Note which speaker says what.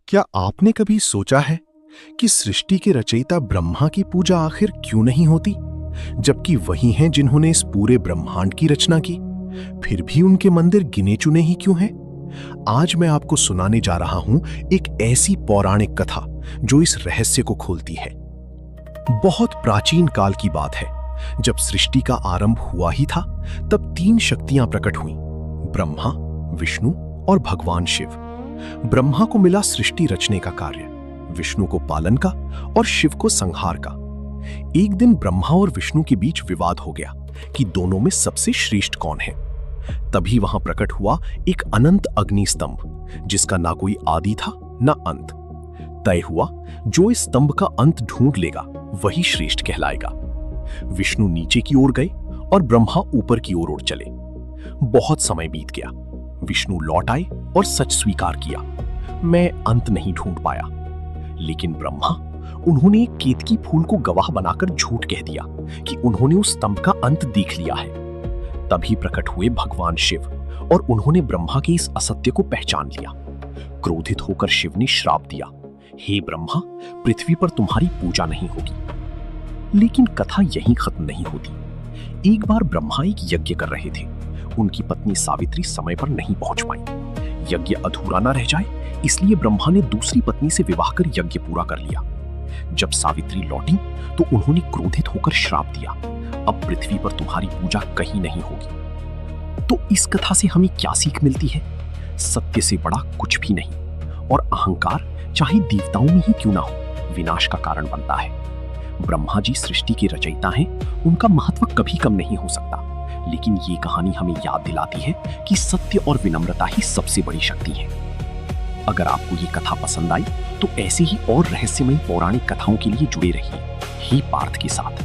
Speaker 1: क्या आपने कभी सोचा है कि सृष्टि के रचयिता ब्रह्मा की पूजा आखिर क्यों नहीं होती, जबकि वही हैं जिन्होंने इस पूरे ब्रह्मांड की रचना की? फिर भी उनके मंदिर गिने चुने ही क्यों हैं? आज मैं आपको सुनाने जा रहा हूं एक ऐसी पौराणिक कथा जो इस रहस्य को खोलती है। बहुत प्राचीन काल की बात है, जब सृष्टि का आरंभ हुआ ही था, तब तीन शक्तियां प्रकट हुईं: ब्रह्मा, विष्णु और भगवान शिव। ब्रह्मा को मिला सृष्टि रचने का कार्य, विष्णु को पालन का और शिव को संहार का। एक दिन ब्रह्मा और विष्णु के बीच विवाद हो गया कि दोनों में सबसे श्रेष्ठ कौन है। तभी वहां प्रकट हुआ एक अनंत अग्नि स्तंभ, जिसका ना कोई आदि था ना अंत। तय हुआ, जो इस स्तंभ का अंत ढूंढ लेगा वही श्रेष्ठ कहलाएगा। विष्णु नीचे की ओर गए और ब्रह्मा ऊपर की ओर उड़ चले। बहुत समय बीत गया। विष्णु लौट आए और सच स्वीकार किया, मैं अंत नहीं ढूंढ पाया। लेकिन ब्रह्मा, उन्होंने एक केतकी फूल को गवाह बनाकर झूठ कह दिया कि उन्होंने उस स्तंभ का अंत देख लिया है। तभी प्रकट हुए भगवान शिव और उन्होंने ब्रह्मा के इस असत्य को पहचान लिया। क्रोधित होकर शिव ने श्राप दिया, हे ब्रह्मा, पृथ्वी पर तुम्हारी पूजा नहीं होगी। लेकिन कथा यहीं खत्म नहीं होती। एक बार ब्रह्मा एक यज्ञ कर रहे थे। उनकी पत्नी सावित्री समय पर नहीं पहुंच पाई। यज्ञ अधूरा न रह जाए, इसलिए ब्रह्मा ने दूसरी पत्नी से विवाह कर यज्ञ पूरा कर लिया। जब सावित्री लौटी तो उन्होंने क्रोधित होकर श्राप दिया, अब पृथ्वी पर तुम्हारी पूजा कहीं नहीं होगी। तो इस कथा से हमें क्या सीख मिलती है? सत्य से बड़ा कुछ भी नहीं, और अहंकार चाहे देवताओं में ही क्यों ना हो, विनाश का कारण बनता है। ब्रह्मा जी सृष्टि के रचयिता हैं, उनका महत्व कभी कम नहीं हो सकता। लेकिन ये कहानी हमें याद दिलाती है कि सत्य और विनम्रता ही सबसे बड़ी शक्ति है। अगर आपको ये कथा पसंद आई तो ऐसे ही और रहस्यमयी पौराणिक कथाओं के लिए जुड़े रहिए ही पार्थ के साथ।